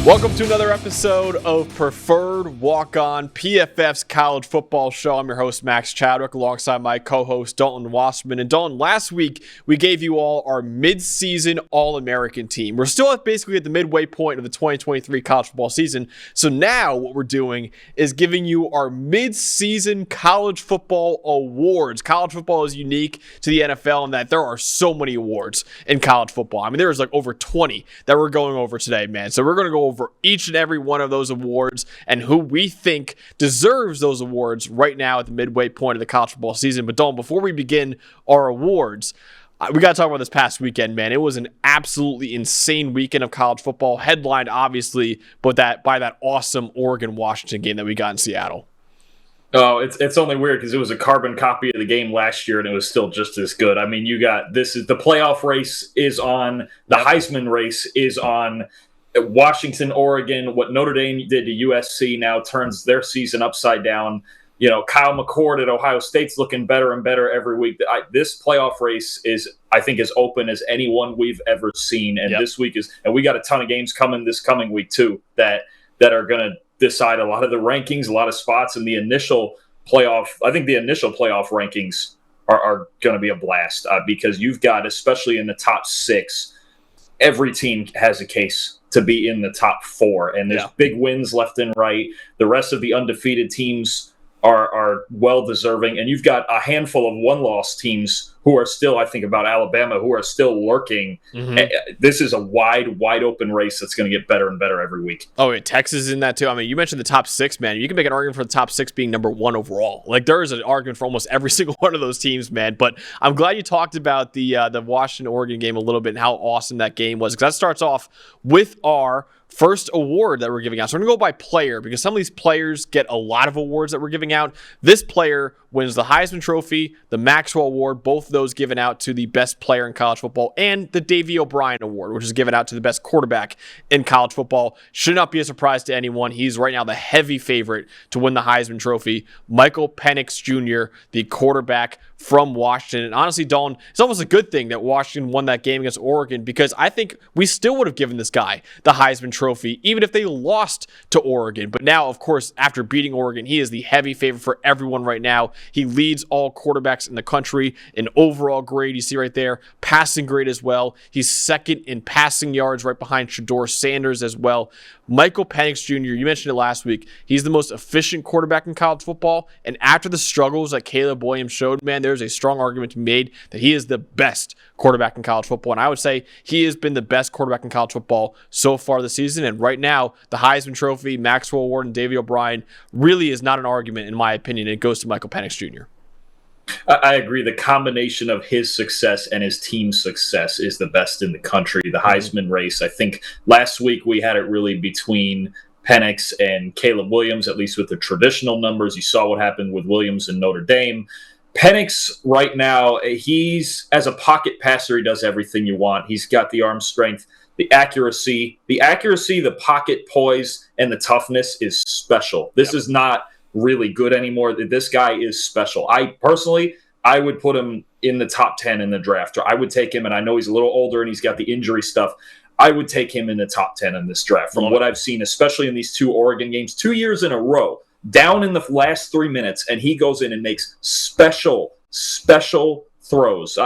Welcome to another episode of Preferred Walk-On, PFF's college football show. I'm your host, Max Chadwick, alongside my co-host, Dalton Wasserman. And Dalton, last week, we gave you all our mid-season All-American team. We're still basically at the midway point of the 2023 college football season. So now what we're doing is giving you our mid-season college football awards. College football is unique to the NFL in that there are so many awards in college football. I mean, there's like over 20 that we're going over today, man. So we're going to go over each and every one of those awards and who we think deserves those awards right now at the midway point of the college football season. But Dalton, before we begin our awards, we got to talk about this past weekend, man. It was an absolutely insane weekend of college football, headlined obviously by that awesome Oregon-Washington game that we got in Seattle. Oh, it's only weird because it was a carbon copy of the game last year and it was still just as good. I mean, the playoff race is on, the Heisman race is on. Washington, Oregon, what Notre Dame did to USC now turns their season upside down. You know, Kyle McCord at Ohio State's looking better and better every week. This playoff race is, I think, as open as any one we've ever seen. And this week and we got a ton of games coming this coming week too that are going to decide a lot of the rankings, a lot of spots in the initial playoff. I think the initial playoff rankings are going to be a blast because you've got, especially in the top six, every team has a case to be in the top four, and there's big wins left and right. The rest of the undefeated teams are well deserving, and you've got a handful of one-loss teams who are still, I think about Alabama, who are still lurking. This is a wide open race that's going to get better and better every week. Oh, yeah, Texas is in that too. I mean, you mentioned the top six, man. You can make an argument for the top six being number one overall. Like, there is an argument for almost every single one of those teams, man. But I'm glad you talked about the Washington-Oregon game a little bit and how awesome that game was, because that starts off with our first award that we're giving out. So we're going to go by player because some of these players get a lot of awards that we're giving out. This player wins the Heisman Trophy, the Maxwell Award, both of those given out to the best player in college football, and the Davey O'Brien Award, which is given out to the best quarterback in college football. Should not be a surprise to anyone. He's right now the heavy favorite to win the Heisman Trophy. Michael Penix Jr., the quarterback from Washington. And honestly, Dalton, it's almost a good thing that Washington won that game against Oregon because I think we still would have given this guy the Heisman Trophy, even if they lost to Oregon. But now, of course, after beating Oregon, he is the heavy favorite for everyone right now. He leads all quarterbacks in the country in overall grade. You see right there, passing grade as well. He's second in passing yards right behind Shedeur Sanders as well. Michael Penix Jr., you mentioned it last week. He's the most efficient quarterback in college football. And after the struggles that Caleb Williams showed, man, there's a strong argument to be made that he is the best quarterback in college football. And I would say he has been the best quarterback in college football so far this season. And right now, the Heisman Trophy, Maxwell Award, and Davey O'Brien really is not an argument, in my opinion. It goes to Michael Penix Jr. I agree. The combination of his success and his team's success is the best in the country. The Heisman race, I think last week we had it really between Penix and Caleb Williams, at least with the traditional numbers. You saw what happened with Williams and Notre Dame. Penix right now, he's, as a pocket passer, he does everything you want. He's got the arm strength, the accuracy, the pocket poise, and the toughness is special. This is not really good anymore. This guy is special. I would put him in the top 10 in the draft. I would take him, and I know he's a little older and he's got the injury stuff. I would take him in the top 10 in this draft. From what I've seen, especially in these two Oregon games, 2 years in a row, down in the last 3 minutes, and he goes in and makes special throws.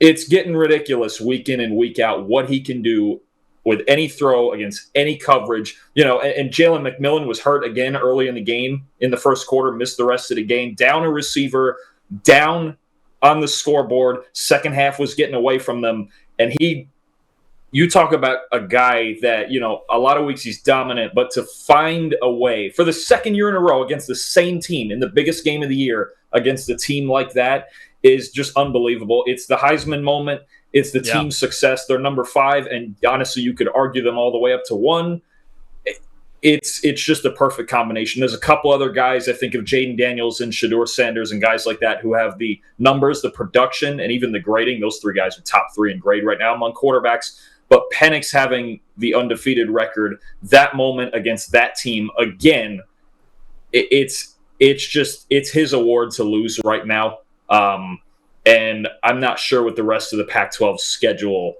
It's getting ridiculous week in and week out what he can do with any throw against any coverage. You know, and Jalen McMillan was hurt again early in the game in the first quarter, missed the rest of the game, down a receiver, down on the scoreboard. Second half was getting away from them. And you talk about a guy that, you know, a lot of weeks he's dominant, but to find a way for the second year in a row against the same team in the biggest game of the year against a team like that is just unbelievable. It's the Heisman moment. It's the team's success. They're number 5, and honestly, you could argue them all the way up to 1. It's just a perfect combination. There's a couple other guys, I think of Jaden Daniels and Shedeur Sanders and guys like that who have the numbers, the production, and even the grading. Those 3 guys are top 3 in grade right now among quarterbacks. But Penix having the undefeated record, that moment against that team, again, it's his award to lose right now. And I'm not sure with the rest of the Pac-12 schedule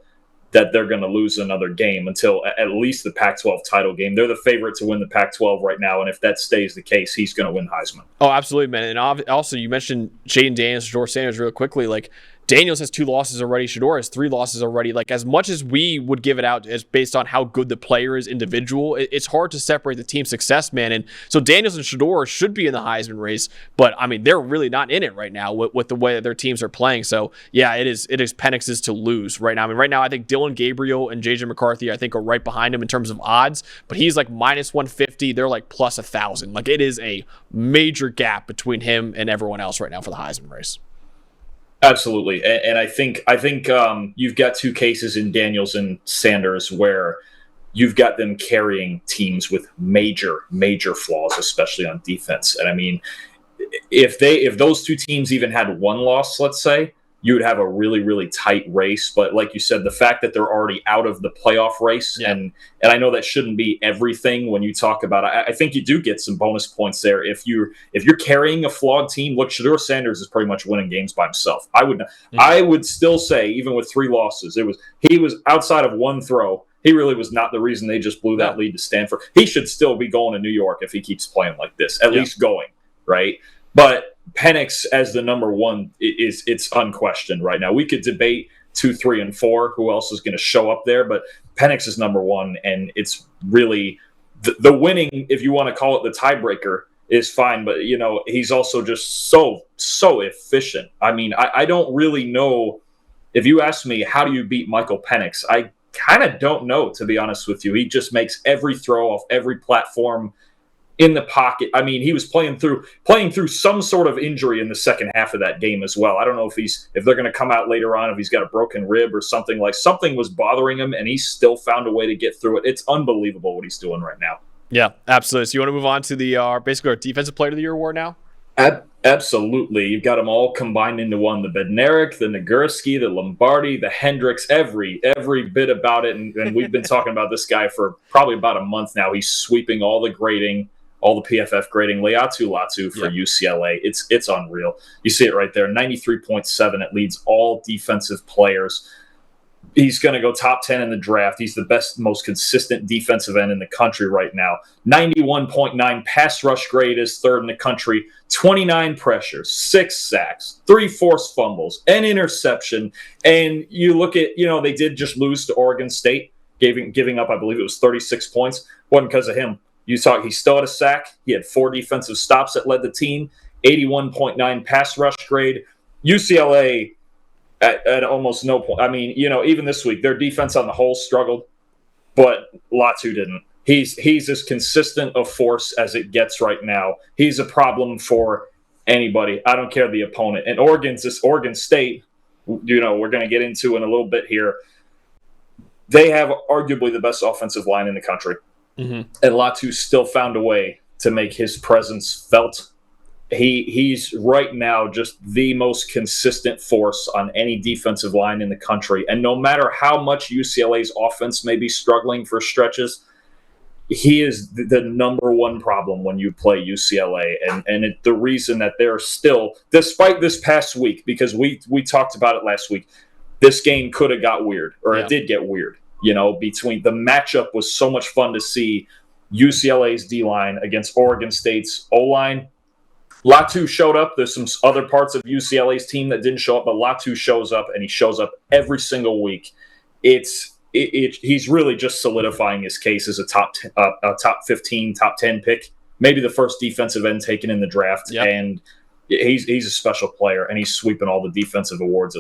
that they're going to lose another game until at least the Pac-12 title game. They're the favorite to win the Pac-12 right now, and if that stays the case, he's going to win Heisman. Oh, absolutely, man. And also, you mentioned Jaden Daniels, Shedeur Sanders real quickly. Like, Daniels has 2 losses already. Shedeur has 3 losses already. Like, as much as we would give it out as based on how good the player is individual, it's hard to separate the team success, man. And so Daniels and Shedeur should be in the Heisman race, but I mean, they're really not in it right now with the way that their teams are playing. So yeah, it is Penix's to lose right now. I mean, right now I think Dylan Gabriel and JJ McCarthy I think are right behind him in terms of odds, but he's like minus 150. They're like plus 1,000. Like, it is a major gap between him and everyone else right now for the Heisman race. Absolutely, and I think you've got 2 cases in Daniels and Sanders where you've got them carrying teams with major flaws, especially on defense. And I mean, if those 2 teams even had 1 loss, let's say, you would have a really tight race. But like you said, the fact that they're already out of the playoff race, and I know that shouldn't be everything when you talk about it. I think you do get some bonus points there if you're carrying a flawed team. Look, Shedeur Sanders is pretty much winning games by himself. I would still say, even with 3 losses, he was outside of 1 throw. He really was not the reason they just blew that lead to Stanford. He should still be going to New York if he keeps playing like this, at least going, right? But Penix as the number 1 it's unquestioned right now. We could debate 2, 3, and 4 who else is going to show up there, but Penix is number 1, and it's really the winning, if you want to call it the tiebreaker, is fine. But he's also just so efficient. I mean, I don't really know. If you ask me, how do you beat Michael Penix? I kind of don't know, to be honest with you. He just makes every throw off every platform. In the pocket. I mean, he was playing through some sort of injury in the second half of that game as well. I don't know if they're going to come out later on if he's got a broken rib or something. Like, something was bothering him, and he still found a way to get through it. It's unbelievable what he's doing right now. Yeah, absolutely. So you want to move on to the basically our defensive player of the year award now? Absolutely. You've got them all combined into one. The Bednarik, the Nagurski, the Lombardi, the Hendricks, every bit about it. And we've been talking about this guy for probably about a month now. He's sweeping all the grading, all the PFF grading. Latu for UCLA. It's unreal. You see it right there. 93.7. It leads all defensive players. He's going to go top 10 in the draft. He's the best, most consistent defensive end in the country right now. 91.9 pass rush grade is 3rd in the country. 29 pressures, 6 sacks, 3 forced fumbles, an interception. And you look at, they did just lose to Oregon State, giving up, I believe it was 36 points. Wasn't because of him. He still had a sack. He had 4 defensive stops that led the team. 81.9 pass rush grade. UCLA at almost no point. I mean, even this week, their defense on the whole struggled, but Latu didn't. He's as consistent a force as it gets right now. He's a problem for anybody. I don't care the opponent. And Oregon State, we're going to get into in a little bit here. They have arguably the best offensive line in the country. Mm-hmm. And Latu still found a way to make his presence felt. He's right now just the most consistent force on any defensive line in the country. And no matter how much UCLA's offense may be struggling for stretches, he is the number 1 problem when you play UCLA. And the reason that they're still, despite this past week, because we talked about it last week, this game could have got weird, or it did get weird. Between the matchup was so much fun to see. UCLA's D-line against Oregon State's O-line. Latu showed up. There's some other parts of UCLA's team that didn't show up, but Latu shows up, and he shows up every single week. He's really just solidifying his case as a top 15, top 10 pick, maybe the first defensive end taken in the draft. Yep. And he's a special player, and he's sweeping all the defensive awards,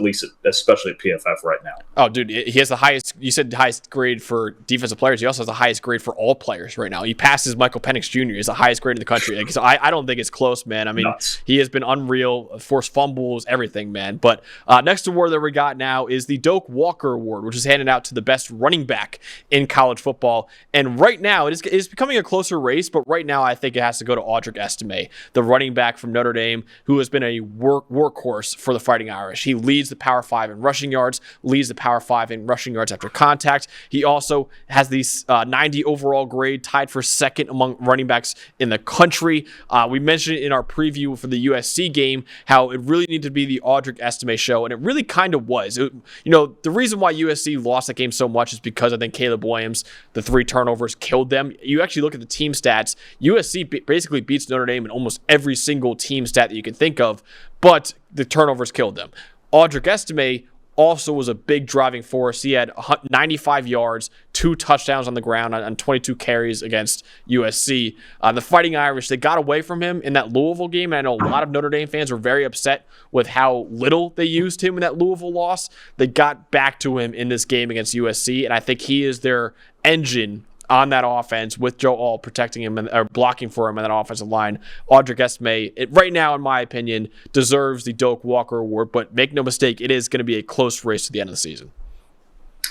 especially at PFF right now. Oh, dude, he has the highest. You said highest grade for defensive players. He also has the highest grade for all players right now. He passes Michael Penix Jr. He's the highest grade in the country. So I don't think it's close, man. I mean, nuts. He has been unreal, forced fumbles, everything, man. But next award that we got now is the Doak Walker Award, which is handed out to the best running back in college football. And right now, it is becoming a closer race. But right now, I think it has to go to Audric Estime, the running back from Notre Dame. who has been a workhorse for the Fighting Irish. He leads the Power 5 in rushing yards, leads the Power 5 in rushing yards after contact. He also has the 90 overall grade, tied for second among running backs in the country. We mentioned in our preview for the USC game how it really needed to be the Audric Estime show, and it really kind of was. The reason why USC lost that game so much is because I think Caleb Williams, the 3 turnovers, killed them. You actually look at the team stats, USC basically beats Notre Dame in almost every single team stat that you can think of, but the turnovers killed them. Audric Estime also was a big driving force. He had 95 yards, 2 touchdowns on the ground on 22 carries against USC. The Fighting Irish, they got away from him in that Louisville game, and I know a lot of Notre Dame fans were very upset with how little they used him in that Louisville loss. They got back to him in this game against USC, and I think he is their engine on that offense, with Joe All protecting him or blocking for him on that offensive line. Audric Estime, right now, in my opinion, deserves the Doak Walker Award, but make no mistake, it is going to be a close race to the end of the season.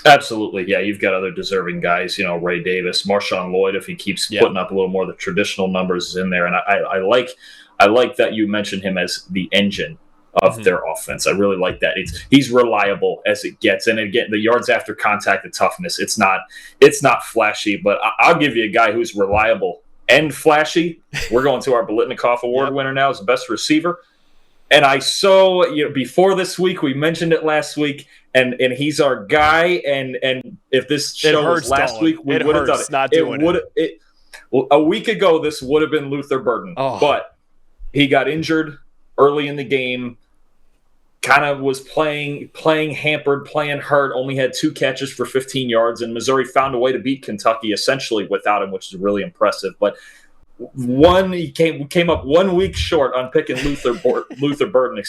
Absolutely, yeah. You've got other deserving guys, Ray Davis, Marshawn Lloyd, if he keeps putting up a little more of the traditional numbers, is in there. And I like that you mentioned him as the engine of their offense. I really like that. He's reliable as it gets, and again, the yards after contact, the toughness. It's not flashy, but I'll give you a guy who's reliable and flashy. We're going to our Biletnikoff Award winner now as the best receiver, and I saw before this week, we mentioned it last week, and he's our guy. And if this show was last week, we would have done it. Not doing it. A week ago, this would have been Luther Burden, but he got injured early in the game. Kind of was playing hampered, playing hurt, only had 2 catches for 15 yards, and Missouri found a way to beat Kentucky essentially without him, which is really impressive. But he came up 1 week short on picking Luther Burden,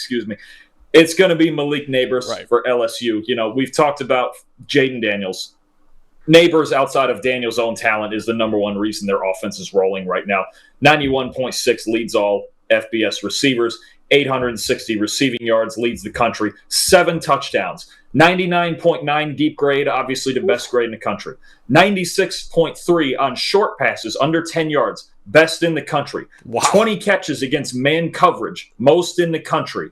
It's going to be Malik Neighbors for LSU. We've talked about Jaden Daniels. Neighbors, outside of Daniels' own talent, is the number one reason their offense is rolling right now. 91.6 leads all FBS receivers. 860 receiving yards, leads the country. 7 touchdowns. 99.9 deep grade, obviously the best grade in the country. 96.3 on short passes, under 10 yards, best in the country. Wow. 20 catches against man coverage, most in the country.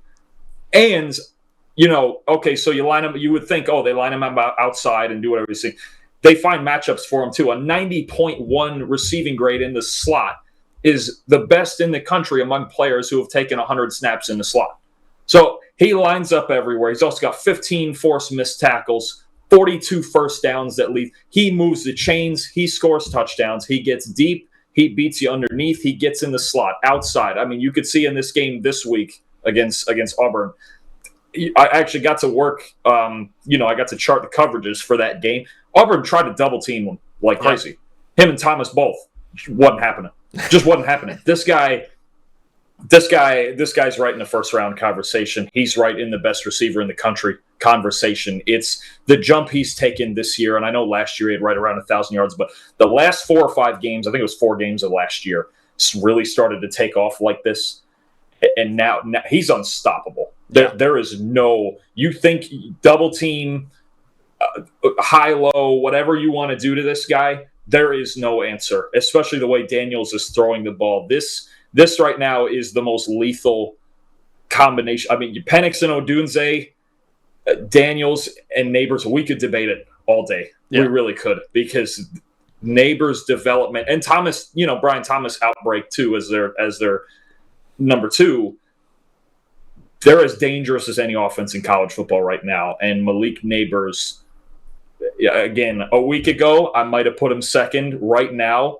And, so you line them, you would think, they line him up outside and do whatever you see. They find matchups for him too. A 90.1 receiving grade in the slot is the best in the country among players who have taken 100 snaps in the slot. So he lines up everywhere. He's also got 15 forced missed tackles, 42 first downs that lead. He moves the chains. He scores touchdowns. He gets deep. He beats you underneath. He gets in the slot, outside. I mean, you could see in this game this week against Auburn, I actually got to work, I got to chart the coverages for that game. Auburn tried to double team him like crazy. Him and Thomas both. Wasn't happening. Just wasn't happening. This guy's right in the first round conversation. He's right in the best receiver in the country conversation. It's the jump he's taken this year. And I know last year he had right around 1,000 yards, but the last 4 or 5 games, I think it was 4 games of last year, really started to take off like this. And now he's unstoppable. There is you think double team, high, low, whatever you want to do to this guy, there is no answer, especially the way Daniels is throwing the ball. This right now is the most lethal combination. I mean, Penix and Odunze, Daniels and Neighbors, we could debate it all day. Yeah. We really could, because Neighbors' development and Thomas, Brian Thomas outbreak too as their number 2. They're as dangerous as any offense in college football right now. And Malik Neighbors, again, a week ago, I might have put him second. Right now,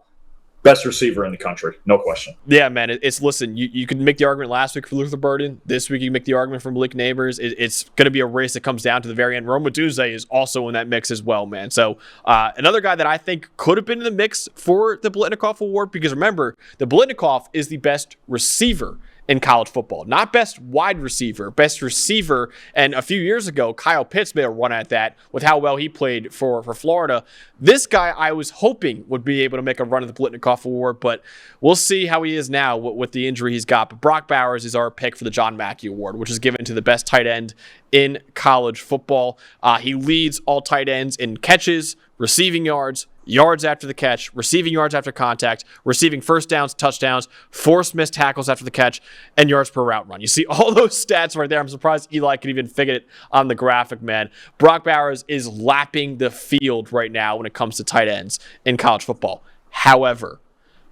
best receiver in the country, no question. Yeah, man. Listen, you could make the argument last week for Luther Burden. This week, you can make the argument for Malik Neighbors. It's going to be a race that comes down to the very end. Rome Odunze is also in that mix as well, man. So another guy that I think could have been in the mix for the Biletnikoff Award, because remember, the Biletnikoff is the best receiver in college football. Not best wide receiver, best receiver. And a few years ago, Kyle Pitts made a run at that with how well he played for Florida. This guy I was hoping would be able to make a run at the Biletnikoff Award, but we'll see how he is now with the injury he's got. But Brock Bowers is our pick for the John Mackey Award, which is given to the best tight end in college football. He leads all tight ends in catches, receiving yards, yards after the catch, receiving yards after contact, receiving first downs, touchdowns, forced missed tackles after the catch, and yards per route run. You see all those stats right there. I'm surprised Eli could even figure it on the graphic, man. Brock Bowers is lapping the field right now when it comes to tight ends in college football. However,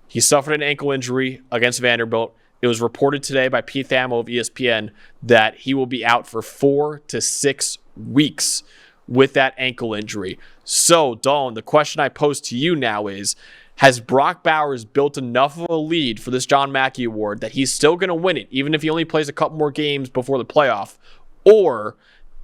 he suffered an ankle injury against Vanderbilt. It was reported today by Pete Thamel of ESPN that he will be out for 4 to 6 weeks with that ankle injury. So, Dalton, the question I pose to you now is, has Brock Bowers built enough of a lead for this John Mackey Award that he's still going to win it, even if he only plays a couple more games before the playoff? Or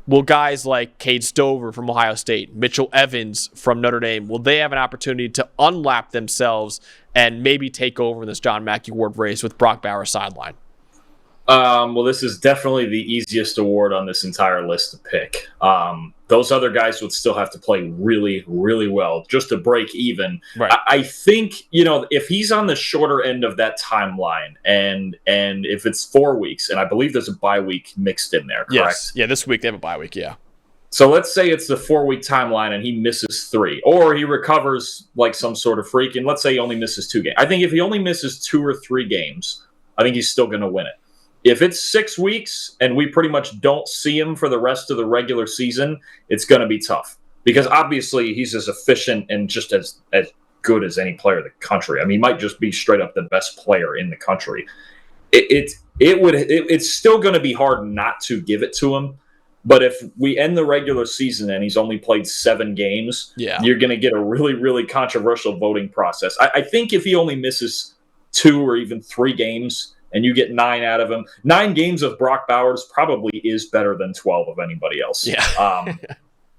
will guys like Cade Stover from Ohio State, Mitchell Evans from Notre Dame, will they have an opportunity to unlap themselves and maybe take over in this John Mackey Award race with Brock Bowers sideline? Well, this is definitely the easiest award on this entire list to pick. Those other guys would still have to play really, really well just to break even. Right. I think, if he's on the shorter end of that timeline and if it's 4 weeks, and I believe there's a bye week mixed in there, correct? Yes. Yeah, this week they have a bye week, yeah. So let's say it's the 4-week timeline and he misses 3, or he recovers like some sort of freak, and let's say he only misses 2 games. I think if he only misses 2 or 3 games, I think he's still going to win it. If it's 6 weeks and we pretty much don't see him for the rest of the regular season, it's going to be tough because obviously he's as efficient and just as good as any player in the country. I mean, he might just be straight up the best player in the country. It's still going to be hard not to give it to him. But if we end the regular season and he's only played 7 games, you're going to get a really, really controversial voting process. I think if he only misses 2 or even 3 games and you get 9 out of him, 9 games of Brock Bowers probably is better than 12 of anybody else. Yeah.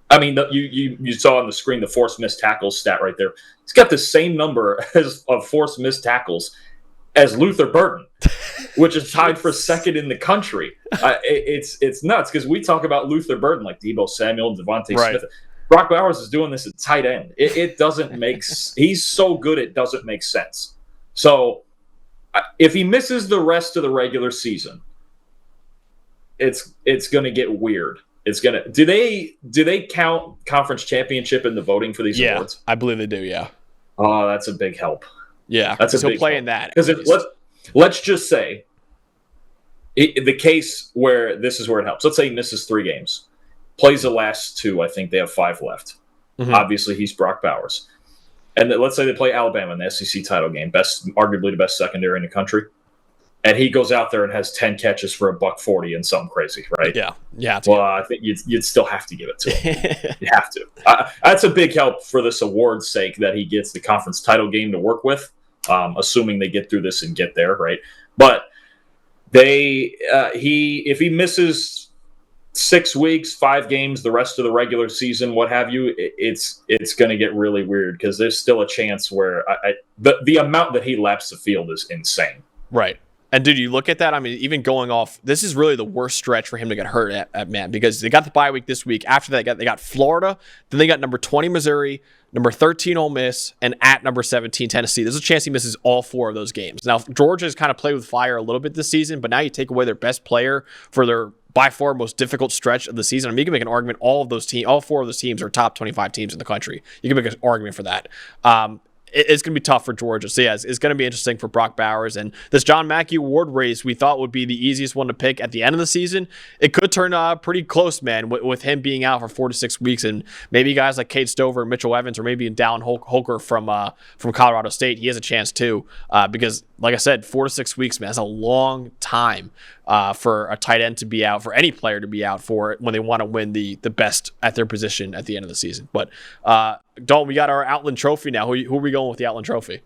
I mean, you saw on the screen the forced missed tackles stat right there. He's got the same number of forced missed tackles as Luther Burden, which is tied for second in the country. It's nuts because we talk about Luther Burden like Deebo Samuel and Devontae Smith. Brock Bowers is doing this at tight end. It doesn't make he's so good it doesn't make sense. So if he misses the rest of the regular season, it's going to get weird. It's gonna. Do they count conference championship in the voting for these awards? I believe they do. Yeah. Oh, that's a big help. Yeah, that's a big play help. in that because let's just say the case where this is where it helps. Let's say he misses 3 games, plays the last 2. I think they have 5 left. Mm-hmm. Obviously, he's Brock Bowers, and let's say they play Alabama in the SEC title game, arguably the best secondary in the country. And he goes out there and has 10 catches for $140 and something crazy, right? Yeah. Well, I think you'd still have to give it to him. You have to. That's a big help for this award's sake that he gets the conference title game to work with, assuming they get through this and get there, right? But if he misses 6 weeks, 5 games, the rest of the regular season, what have you, it's going to get really weird because there's still a chance where the amount that he laps the field is insane. Right. And, dude, you look at that, I mean, even going off, this is really the worst stretch for him to get hurt at man, because they got the bye week this week. After that, they got Florida, then they got number 20 Missouri, number 13 Ole Miss, and at number 17 Tennessee. There's a chance he misses all 4 of those games. Now, Georgia's kind of played with fire a little bit this season, but now you take away their best player for their by far most difficult stretch of the season. I mean, you can make an argument all 4 of those teams are top 25 teams in the country. You can make an argument for that. It's going to be tough for Georgia. So, yeah, it's going to be interesting for Brock Bowers. And this John Mackey Award race we thought would be the easiest one to pick at the end of the season. It could turn pretty close, man, with him being out for 4 to 6 weeks. And maybe guys like Cade Stover, Mitchell Evans, or maybe Dallin Holker from Colorado State, he has a chance too. Because, like I said, 4 to 6 weeks, man, that's a long time for a tight end to be out, for any player to be out for when they want to win the best at their position at the end of the season. But, Dalton, we got our Outland Trophy now. Who are we going with the Outland Trophy?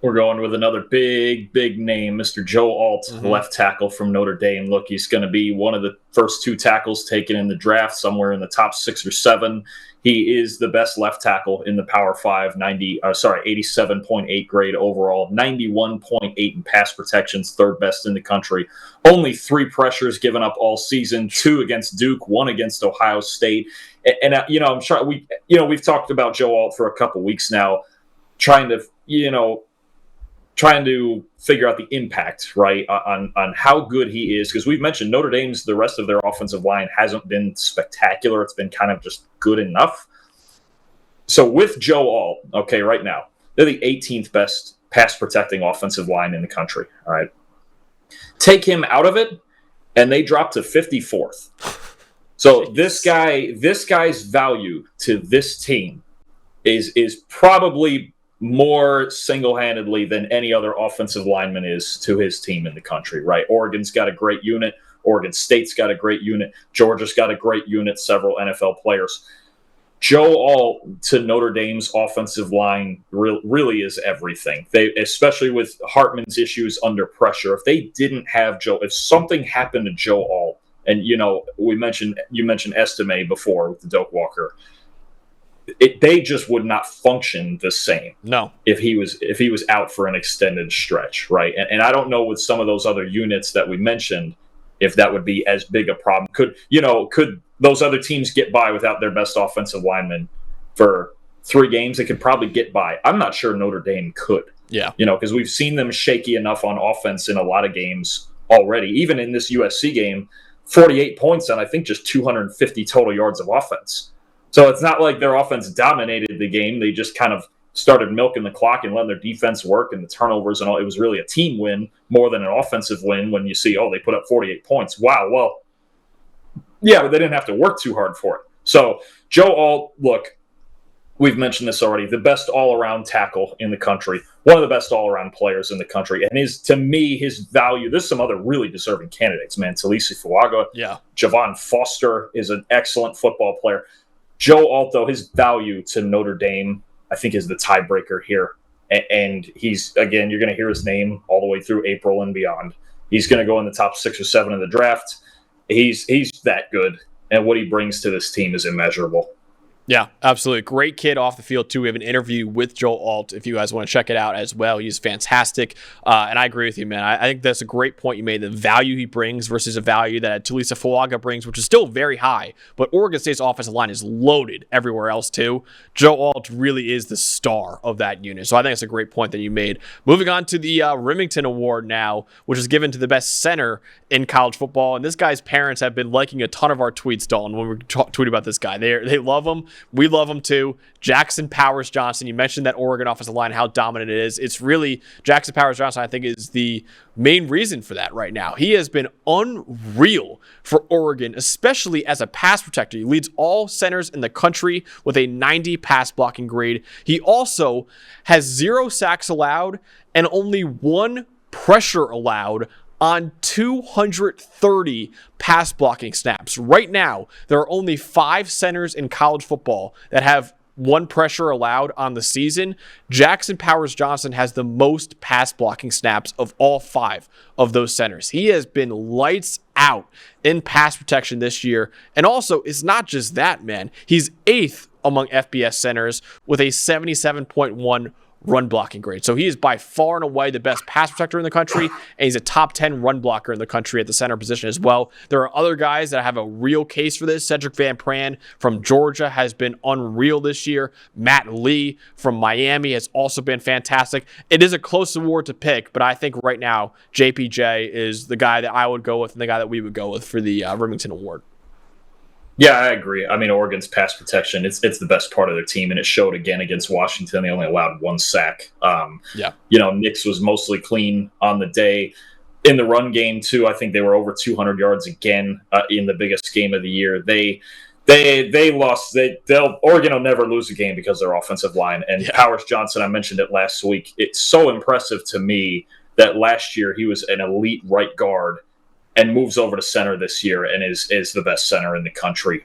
We're going with another big name, Mr. Joe Alt, left tackle from Notre Dame. Look, he's going to be one of the first 2 tackles taken in the draft, somewhere in the top 6 or 7. He is the best left tackle in the Power 5, 87.8 grade overall, 91.8 in pass protections, 3rd best in the country. Only 3 pressures given up all season, 2 against Duke, 1 against Ohio State. And I'm sure we've talked about Joe Alt for a couple weeks now, trying to figure out the impact, right, on how good he is. Because we've mentioned Notre Dame's, the rest of their offensive line hasn't been spectacular. It's been kind of just good enough. So with Joe Alt, okay, right now, they're the 18th best pass protecting offensive line in the country. All right. Take him out of it, and they drop to 54th. So this guy's value to this team is probably more single-handedly than any other offensive lineman is to his team in the country, right? Oregon's got a great unit. Oregon State's got a great unit. Georgia's got a great unit, several NFL players. Joe Alt to Notre Dame's offensive line really is everything. They, especially with Hartman's issues under pressure, if they didn't have Joe, if something happened to Joe Alt, and you mentioned Estime before with the Doak Walker, they just would not function the same. No, if he was out for an extended stretch, right? And I don't know with some of those other units that we mentioned if that would be as big a problem. Could those other teams get by without their best offensive lineman for 3 games? They could probably get by. I'm not sure Notre Dame could. Yeah. Because we've seen them shaky enough on offense in a lot of games already. Even in this USC game, 48 points on I think just 250 total yards of offense. So it's not like their offense dominated the game. They just kind of started milking the clock and letting their defense work, and the turnovers and all. It was really a team win more than an offensive win when you see, they put up 48 points. Wow, well, yeah, but they didn't have to work too hard for it. So Joe Alt, look, we've mentioned this already, the best all-around tackle in the country, one of the best all-around players in the country. And to me, his value, there's some other really deserving candidates, man. Talisi Fuaga, Javon Foster is an excellent football player. Joe Alt, though, his value to Notre Dame, I think, is the tiebreaker here. And he's, again, you're going to hear his name all the way through April and beyond. He's going to go in the top 6 or 7 of the draft. He's that good, and what he brings to this team is immeasurable. Yeah, absolutely. Great kid off the field, too. We have an interview with Joe Alt if you guys want to check it out as well. He's fantastic. And I agree with you, man. I think that's a great point you made. The value he brings versus a value that Talisa Fuaga brings, which is still very high. But Oregon State's offensive line is loaded everywhere else, too. Joe Alt really is the star of that unit. So I think it's a great point that you made. Moving on to the Remington Award now, which is given to the best center in college football. And this guy's parents have been liking a ton of our tweets, Dalton, when we tweet about this guy. They love him. We love him too. Jackson Powers Johnson. You mentioned that Oregon offensive line, how dominant it is. It's really Jackson Powers Johnson, I think, is the main reason for that right now. He has been unreal for Oregon, especially as a pass protector. He leads all centers in the country with a 90 pass blocking grade. He also has 0 sacks allowed and only 1 pressure allowed on 230 pass blocking snaps. Right now, there are only 5 centers in college football that have 1 pressure allowed on the season. Jackson Powers Johnson has the most pass blocking snaps of all 5 of those centers. He has been lights out in pass protection this year. And also, it's not just that, man. He's 8th among FBS centers with a 77.1 run blocking grade. So he is by far and away the best pass protector in the country, and he's a top 10 run blocker in the country at the center position as well. There are other guys that have a real case for this. Cedric Van Pran from Georgia has been unreal this year. Matt Lee from Miami has also been fantastic. It is a close award to pick, but I think right now JPJ is the guy that I would go with and the guy that we would go with for the Remington Award. Yeah, I agree. I mean, Oregon's pass protection, it's the best part of their team, and it showed again against Washington. They only allowed 1 sack. Nix was mostly clean on the day. In the run game, too, I think they were over 200 yards again in the biggest game of the year. They lost. Oregon will never lose a game because of their offensive line. And Powers Johnson, I mentioned it last week. It's so impressive to me that last year he was an elite right guard and moves over to center this year and is the best center in the country.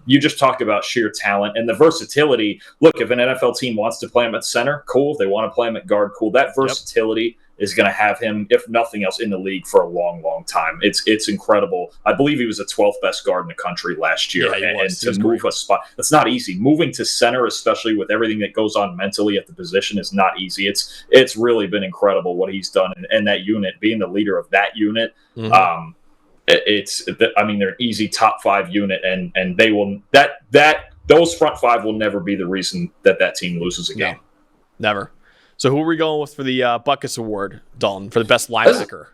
You just talked about sheer talent and the versatility. Look, if an NFL team wants to play him at center, cool. If they want to play him at guard, cool. That versatility is going to have him, if nothing else, in the league for a long, long time. It's incredible. I believe he was the 12th best guard in the country last year. And to move a spot, that's not easy. Moving to center, especially with everything that goes on mentally at the position, is not easy. It's really been incredible what he's done. And that unit, being the leader of that unit, they're an easy top 5 unit, and they will those front 5 will never be the reason that team loses a game. No, never. So who are we going with for the Buckus Award, Dalton, for the best linebacker?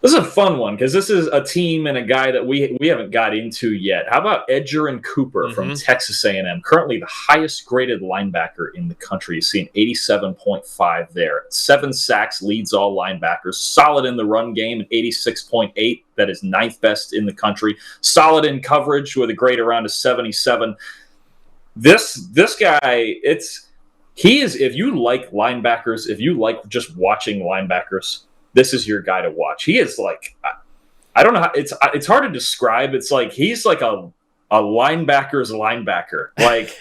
This is a fun one because this is a team and a guy that we haven't got into yet. How about Edgerrin Cooper from Texas A&M? Currently the highest graded linebacker in the country. He's seen 87.5 there. 7 sacks, leads all linebackers. Solid in the run game, 86.8. That is 9th best in the country. Solid in coverage with a grade around a 77. This guy, he is, if you like linebackers, if you like just watching linebackers, this is your guy to watch. He is like, I don't know how, it's hard to describe. It's like he's like a linebacker's linebacker, like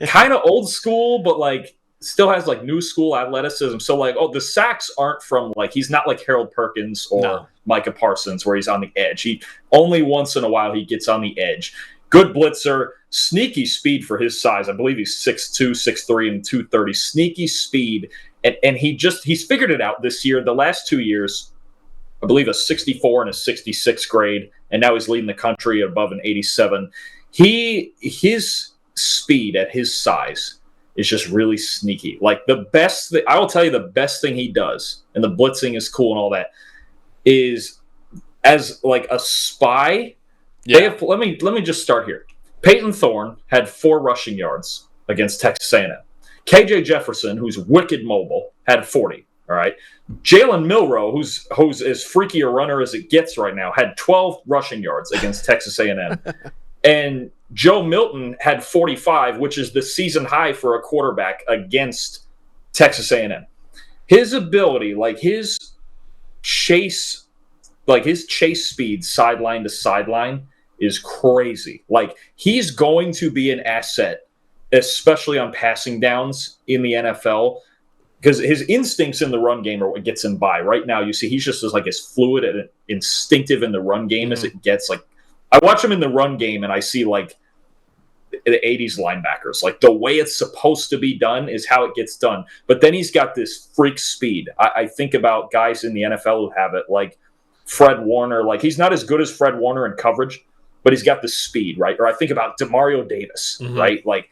kind of old school, but like still has like new school athleticism. So like, the sacks aren't from like, he's not like Harold Perkins or Micah Parsons where he's on the edge. He only once in a while he gets on the edge. Good blitzer, sneaky speed for his size. I believe he's 6'2", 6'3", and 230. Sneaky speed. And he's figured it out this year. The last 2 years, I believe a 64 and a 66 grade, and now he's leading the country above an 87. His speed at his size is just really sneaky. Like I will tell you the best thing he does, and the blitzing is cool and all that, is as like a spy. Yeah. Let me just start here. Peyton Thorne had 4 rushing yards against Texas A&M. KJ Jefferson, who's wicked mobile, had 40. All right. Jalen Milroe, who's as freaky a runner as it gets right now, had 12 rushing yards against Texas A&M. And Joe Milton had 45, which is the season high for a quarterback against Texas A&M. His ability, like his chase speed sideline to sideline is crazy. Like he's going to be an asset, especially on passing downs in the NFL, because his instincts in the run game are what gets him by. Right now, you see he's just as fluid and instinctive in the run game as it gets. Like I watch him in the run game and I see like the 80s linebackers. Like the way it's supposed to be done is how it gets done. But then he's got this freak speed. I think about guys in the NFL who have it, like Fred Warner. Like he's not as good as Fred Warner in coverage, but he's got the speed, right? Or I think about Demario Davis, right? Like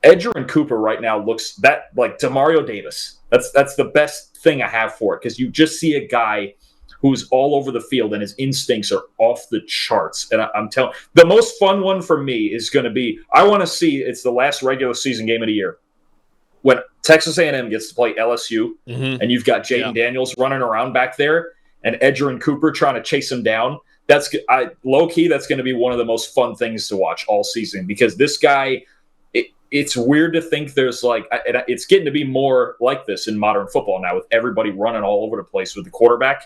Edgerrin Cooper right now looks that like Demario Davis. That's the best thing I have for it, because you just see a guy who's all over the field and his instincts are off the charts. And I'm telling, the most fun one for me is going to be, I want to see, it's the last regular season game of the year when Texas A&M gets to play LSU, and you've got Jaden Daniels running around back there and Edgerrin Cooper trying to chase him down. Low key, that's going to be one of the most fun things to watch all season, because this guy, it's weird to think there's like, it's getting to be more like this in modern football now with everybody running all over the place with the quarterback.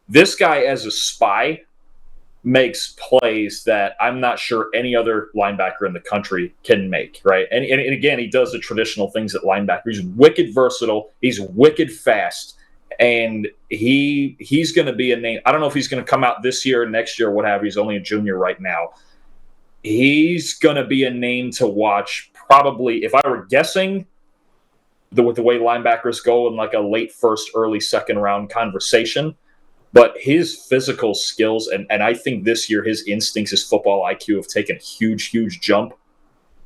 This guy as a spy makes plays that I'm not sure any other linebacker in the country can make, right? And again, he does the traditional things at linebacker. He's wicked versatile. He's wicked fast. And he's going to be a name. I don't know if he's going to come out this year or next year or what have you. He's only a junior right now. He's going to be a name to watch probably, if I were guessing, with the way linebackers go in like a late first, early second round conversation. But his physical skills, and I think this year his instincts, his football IQ have taken a huge, huge jump.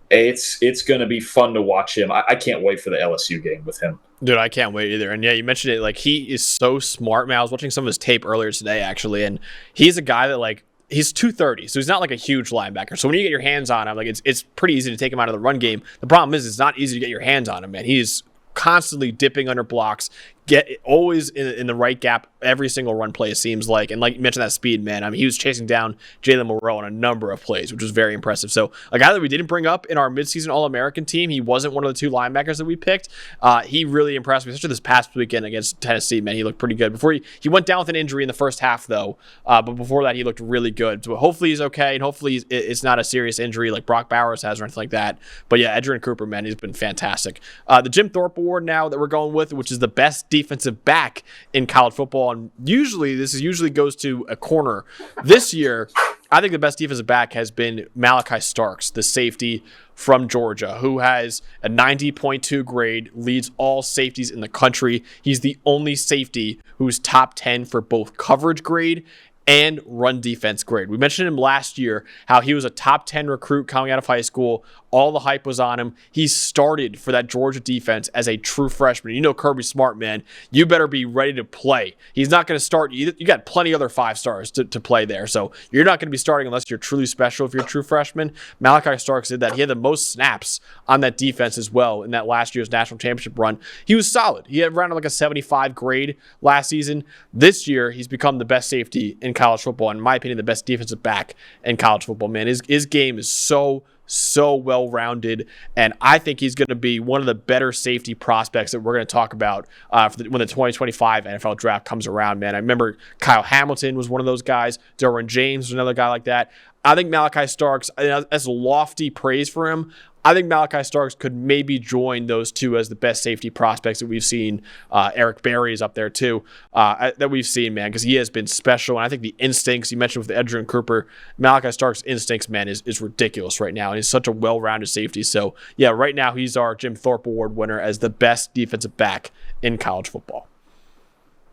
It's going to be fun to watch him. I can't wait for the LSU game with him. Dude, I can't wait either. And yeah, you mentioned it. Like, he is so smart, man. I was watching some of his tape earlier today, actually, and he's a guy that, like, he's 230, so he's not like a huge linebacker. So when you get your hands on him, like, it's pretty easy to take him out of the run game. The problem is it's not easy to get your hands on him, man. He's constantly dipping under blocks, always in the right gap every single run play, it seems like. And like you mentioned, that speed, man. I mean, he was chasing down Jalen Milroe on a number of plays, which was very impressive. So a guy that we didn't bring up in our midseason All-American team, he wasn't one of the 2 linebackers that we picked. He really impressed me, especially this past weekend against Tennessee, man. He looked pretty good. Before he went down with an injury in the first half, though. But before that, he looked really good. So hopefully he's okay, and hopefully it's not a serious injury like Brock Bowers has or anything like that. But yeah, Edgerrin Cooper, man, he's been fantastic. The Jim Thorpe Award now that we're going with, which is the best defensive back in college football, and this usually goes to a corner. This year, I think the best defensive back has been Malachi Starks, the safety from Georgia, who has a 90.2 grade, leads all safeties in the country. He's the only safety who's top 10 for both coverage grade and run defense grade. We mentioned him last year, how he was a top 10 recruit coming out of high school. All the hype was on him. He started for that Georgia defense as a true freshman. You know Kirby Smart, man. You better be ready to play. He's not going to start. You got plenty other 5-stars to play there. So you're not going to be starting unless you're truly special if you're a true freshman. Malachi Starks did that. He had the most snaps on that defense as well in that last year's national championship run. He was solid. He had around like a 75 grade last season. This year, he's become the best safety in college football. In my opinion, the best defensive back in college football, man. His game is so well-rounded, and I think he's going to be one of the better safety prospects that we're going to talk about when the 2025 NFL draft comes around, man. I remember Kyle Hamilton was one of those guys. Derwin James was another guy like that. I think Malachi Starks, that's lofty praise for him. I think Malachi Starks could maybe join those two as the best safety prospects that we've seen. Eric Berry is up there too, that we've seen, man, because he has been special. And I think the instincts, you mentioned with Edgerrin Cooper, Malachi Starks' instincts, man, is ridiculous right now. And he's such a well-rounded safety. So, yeah, right now he's our Jim Thorpe Award winner as the best defensive back in college football.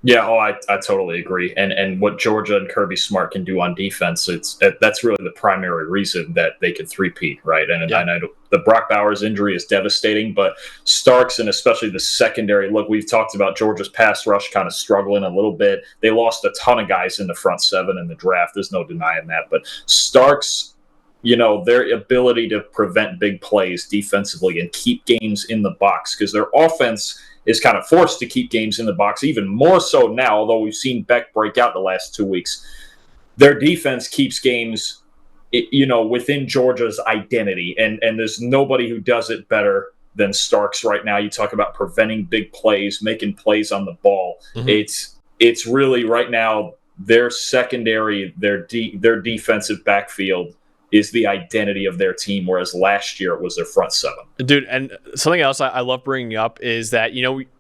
Yeah, I totally agree. And what Georgia and Kirby Smart can do on defense, that's really the primary reason that they could three-peat, right? And I know the Brock Bowers injury is devastating, but Starks and especially the secondary, look, we've talked about Georgia's pass rush kind of struggling a little bit. They lost a ton of guys in the front seven in the draft. There's no denying that. But Starks, their ability to prevent big plays defensively and keep games in the box, because their offense is kind of forced to keep games in the box, even more so now, although we've seen Beck break out the last 2 weeks. Their defense keeps games, within Georgia's identity, and there's nobody who does it better than Starks right now. You talk about preventing big plays, making plays on the ball. Mm-hmm. It's really right now their secondary, their defensive backfield is the identity of their team, whereas last year it was their front seven. Dude, and something else I love bringing up is that,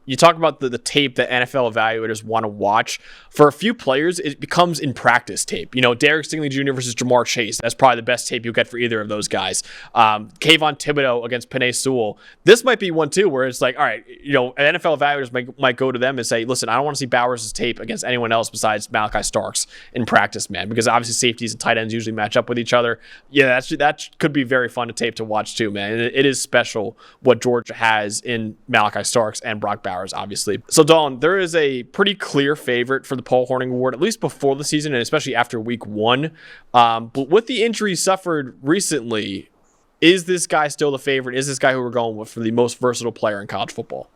you talk about the tape that NFL evaluators want to watch. For a few players, it becomes in practice tape. Derek Stingley Jr. versus Jamar Chase. That's probably the best tape you'll get for either of those guys. Kayvon Thibodeau against Penix Sewell. This might be one, too, where it's like, all right, NFL evaluators might go to them and say, listen, I don't want to see Bowers' tape against anyone else besides Malachi Starks in practice, man, because obviously safeties and tight ends usually match up with each other. Yeah, that could be very fun to tape to watch, too, man. And it is special what Georgia has in Malachi Starks and Brock Bowers, obviously. So, Dalton, there is a pretty clear favorite for the Paul Hornung Award, at least before the season and especially after week 1. But with the injuries suffered recently, is this guy still the favorite? Is this guy who we're going with for the most versatile player in college football?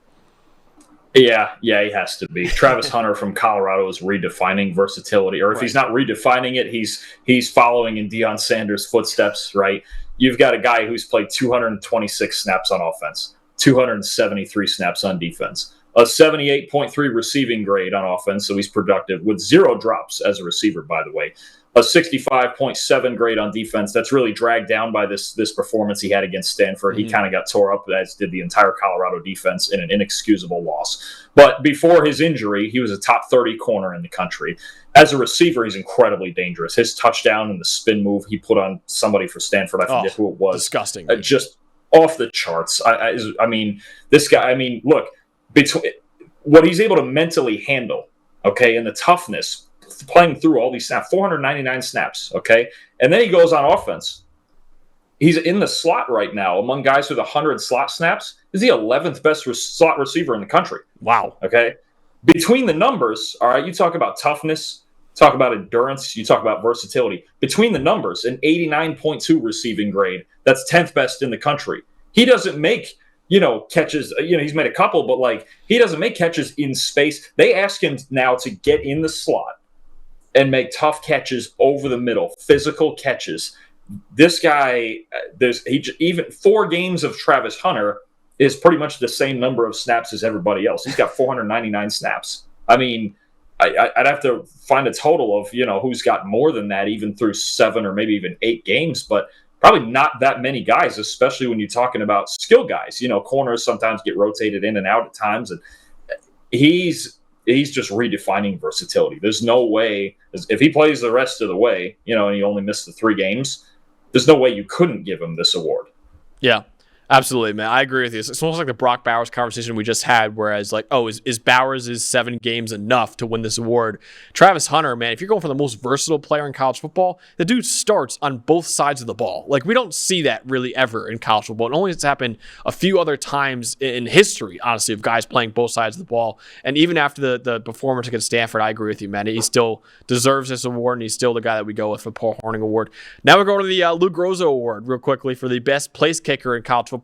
Yeah, he has to be. Travis Hunter from Colorado is redefining versatility, or if he's not redefining it, he's following in Deion Sanders' footsteps, right? You've got a guy who's played 226 snaps on offense, 273 snaps on defense, a 78.3 receiving grade on offense, so he's productive, with 0 drops as a receiver, by the way. A 65.7 grade on defense. That's really dragged down by this performance he had against Stanford. Mm-hmm. He kind of got tore up, as did the entire Colorado defense, in an inexcusable loss. But before his injury, he was a top 30 corner in the country. As a receiver, he's incredibly dangerous. His touchdown and the spin move he put on somebody for Stanford, I forget who it was. Disgusting. Just off the charts. I mean, this guy, look, what he's able to mentally handle, okay, and the toughness, playing through all these snaps, 499 snaps, okay? And then he goes on offense. He's in the slot right now among guys with 100 slot snaps. He's the 11th best slot receiver in the country. Wow. Okay? Between the numbers, all right, you talk about toughness, talk about endurance, you talk about versatility. Between the numbers, an 89.2 receiving grade, that's 10th best in the country. He doesn't make catches, he's made a couple, but he doesn't make catches in space. They ask him now to get in the slot and make tough catches over the middle, physical catches. This guy, even 4 games of Travis Hunter is pretty much the same number of snaps as everybody else. He's got 499 snaps. I'd have to find a total of, who's got more than that, even through 7 or maybe even 8 games, but probably not that many guys, especially when you're talking about skill guys. Corners sometimes get rotated in and out at times, and he's just redefining versatility. There's no way, if he plays the rest of the way, and he only missed the 3 games, there's no way you couldn't give him this award. Yeah. Absolutely, man. I agree with you. It's almost like the Brock Bowers conversation we just had, whereas like, oh, is Bowers' 7 games enough to win this award? Travis Hunter, man, if you're going for the most versatile player in college football, the dude starts on both sides of the ball. Like, we don't see that really ever in college football. It only has happened a few other times in history, honestly, of guys playing both sides of the ball. And even after the performance against Stanford, I agree with you, man. He still deserves this award, and he's still the guy that we go with for the Paul Hornung Award. Now we're going to the Lou Groza Award real quickly for the best place kicker in college football.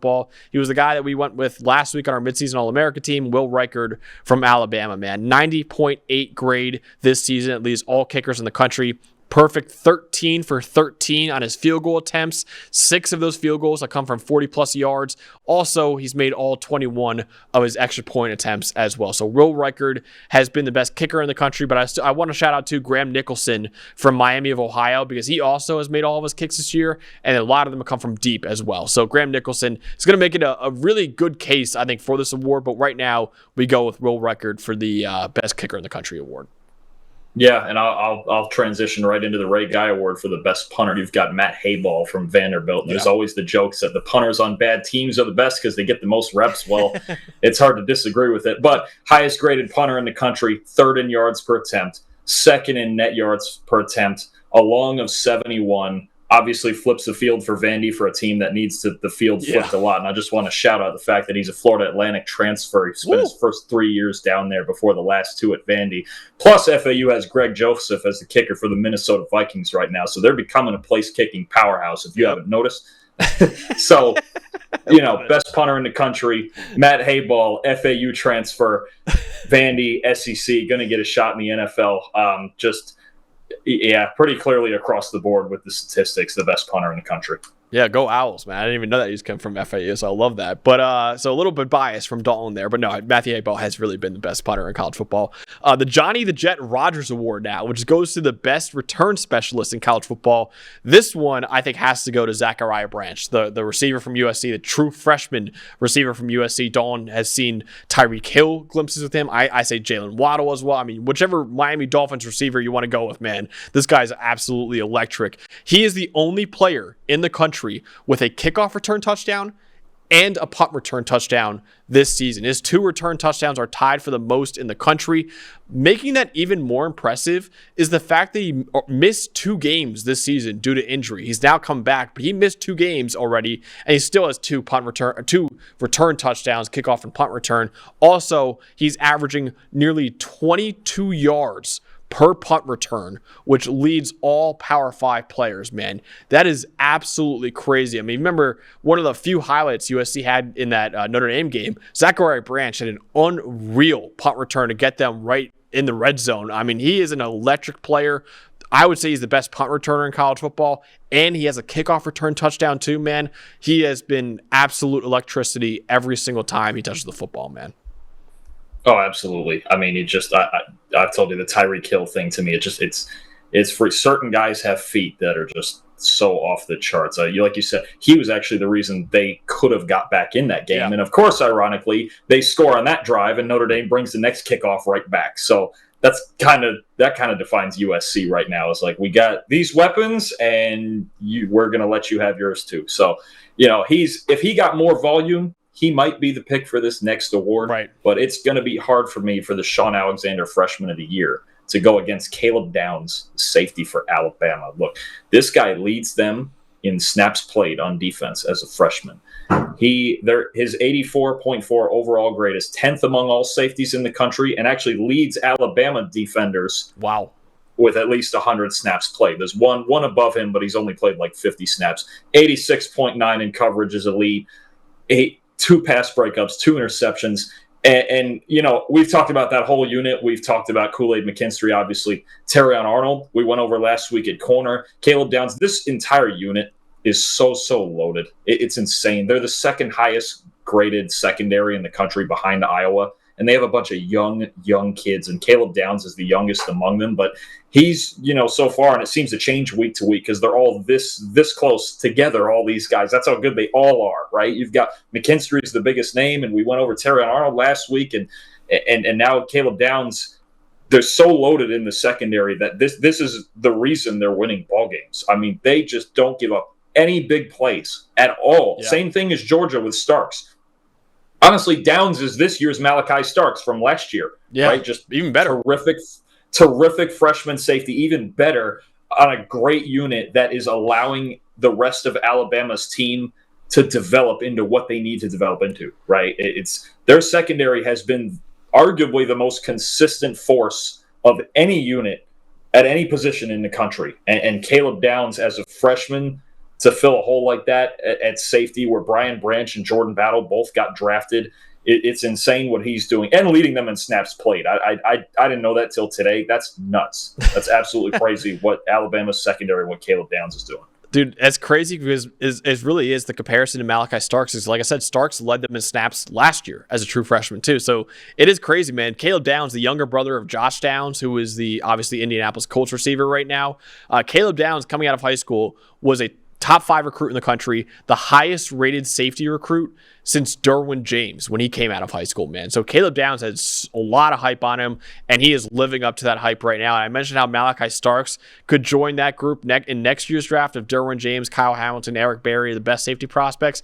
He was the guy that we went with last week on our midseason All-America team, Will Reichard from Alabama, man. 90.8 grade this season. It leads all kickers in the country. Perfect 13 for 13 on his field goal attempts. 6 of those field goals have come from 40-plus yards. Also, he's made all 21 of his extra point attempts as well. So Will Reichard has been the best kicker in the country, but I want to shout out to Graham Nicholson from Miami of Ohio, because he also has made all of his kicks this year, and a lot of them have come from deep as well. So Graham Nicholson is going to make it a really good case, I think, for this award, but right now we go with Will Reichard for the best kicker in the country award. Yeah, and I'll transition right into the Ray Guy Award for the best punter. You've got Matt Hayball from Vanderbilt. And there's always the jokes that the punters on bad teams are the best because they get the most reps. Well, it's hard to disagree with it. But highest graded punter in the country, 3rd in yards per attempt, 2nd in net yards per attempt, a long of 71. Obviously flips the field for Vandy for a team that needs the field flipped a lot. And I just want to shout out the fact that he's a Florida Atlantic transfer. He spent his first 3 years down there before the last 2 at Vandy. Plus, FAU has Greg Joseph as the kicker for the Minnesota Vikings right now. So they're becoming a place-kicking powerhouse, if you haven't noticed. So, best punter in the country, Matt Hayball, FAU transfer, Vandy, SEC, going to get a shot in the NFL. Pretty clearly across the board with the statistics, the best punter in the country. Yeah, go Owls, man. I didn't even know that he's come from FAU, so I love that. But so a little bit biased from Dalton there, but no, Matthew Hayball has really been the best punter in college football. The Johnny the Jet Rogers Award now, which goes to the best return specialist in college football. This one, I think, has to go to Zachariah Branch, the receiver from USC, the true freshman receiver from USC. Dalton has seen Tyreek Hill glimpses with him. I say Jalen Waddle as well. I mean, whichever Miami Dolphins receiver you want to go with, man, this guy's absolutely electric. He is the only player in the country with a kickoff return touchdown and a punt return touchdown this season. His 2 return touchdowns are tied for the most in the country. Making that even more impressive is the fact that he missed 2 games this season due to injury. He's now come back, but he missed 2 games already, and he still has 2 return touchdowns, kickoff and punt return. Also, he's averaging nearly 22 yards per punt return, which leads all Power 5 players, man. That is absolutely crazy. I mean, remember, one of the few highlights USC had in that Notre Dame game, Zachariah Branch had an unreal punt return to get them right in the red zone. I mean, he is an electric player. I would say he's the best punt returner in college football, and he has a kickoff return touchdown too, man. He has been absolute electricity every single time he touches the football, man. Oh, absolutely. I mean, I've told you the Tyreek Hill thing to me. It's for certain guys have feet that are just so off the charts. Like you said, he was actually the reason they could have got back in that game. Yeah. And of course, ironically, they score on that drive and Notre Dame brings the next kickoff right back. So that kind of defines USC right now. It's like, we got these weapons and we're going to let you have yours too. So, if he got more volume, he might be the pick for this next award, right? But it's going to be hard for me for the Sean Alexander Freshman of the Year to go against Caleb Downs, safety for Alabama. Look, this guy leads them in snaps played on defense as a freshman. His 84.4 overall grade is 10th among all safeties in the country and actually leads Alabama defenders. Wow. With at least 100 snaps played. There's one above him, but he's only played like 50 snaps. 86.9 in coverage is elite. 2 pass breakups, 2 interceptions. And we've talked about that whole unit. We've talked about Kool-Aid McKinstry, obviously. Terrion Arnold, we went over last week at corner. Caleb Downs, this entire unit is so loaded. It's insane. They're the 2nd highest graded secondary in the country behind Iowa. And they have a bunch of young kids. And Caleb Downs is the youngest among them. But he's, so far, and it seems to change week to week because they're all this close together, all these guys. That's how good they all are, right? You've got McKinstry is the biggest name, and we went over Terrion Arnold last week, and now Caleb Downs. They're so loaded in the secondary that this is the reason they're winning ball games. I mean, they just don't give up any big plays at all. Yeah. Same thing as Georgia with Starks. Honestly, Downs is this year's Malachi Starks from last year. Yeah, right? Just even better. Terrific freshman safety, even better on a great unit that is allowing the rest of Alabama's team to develop into what they need to develop into, right? It's their secondary has been arguably the most consistent force of any unit at any position in the country. And Caleb Downs as a freshman to fill a hole like that at safety where Brian Branch and Jordan Battle both got drafted, it's insane what he's doing and leading them in snaps played. I didn't know that till today. That's nuts. That's absolutely crazy what Alabama's secondary, what Caleb Downs is doing. Dude, that's crazy because it really is the comparison to Malachi Starks. Is like I said, Starks led them in snaps last year as a true freshman too. So it is crazy, man. Caleb Downs, the younger brother of Josh Downs, who is the obviously Indianapolis Colts receiver right now. Caleb Downs, coming out of high school, was a top 5 recruit in the country, the highest rated safety recruit since Derwin James when he came out of high school, man. So Caleb Downs has a lot of hype on him, and he is living up to that hype right now. And I mentioned how Malachi Starks could join that group in next year's draft of Derwin James, Kyle Hamilton, Eric Berry, the best safety prospects.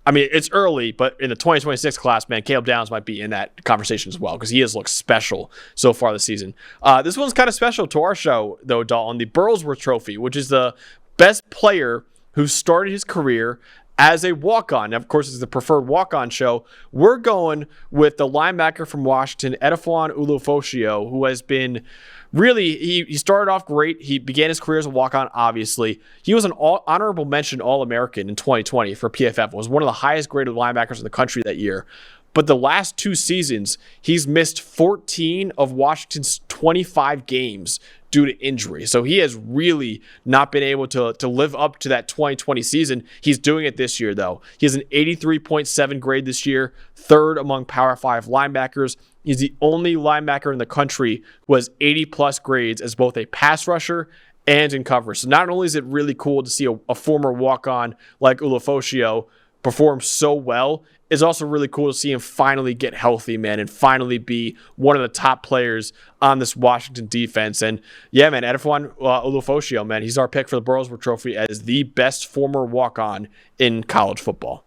I mean, it's early, but in the 2026 class, man, Caleb Downs might be in that conversation as well because he has looked special so far this season. This one's kind of special to our show, though, Dalton. The Burlsworth Trophy, which is the best player who started his career as a walk-on. Now, of course, it's the preferred walk-on show. We're going with the linebacker from Washington, Edefon Ulofoshio, who has been really, he started off great. He began his career as a walk-on, obviously. He was an honorable mention All-American in 2020 for PFF, was one of the highest graded linebackers in the country that year. But the last 2 seasons, he's missed 14 of Washington's 25 games due to injury. So he has really not been able to live up to that 2020 season. He's doing it this year, though. He has an 83.7 grade this year, 3rd among Power 5 linebackers. He's the only linebacker in the country who has 80-plus grades as both a pass rusher and in coverage. So not only is it really cool to see a former walk-on like Ulofoshio perform so well, it's also really cool to see him finally get healthy, man, and finally be one of the top players on this Washington defense. And yeah, man, Edefon Ulofoshio, man, he's our pick for the Burlsworth Trophy as the best former walk-on in college football.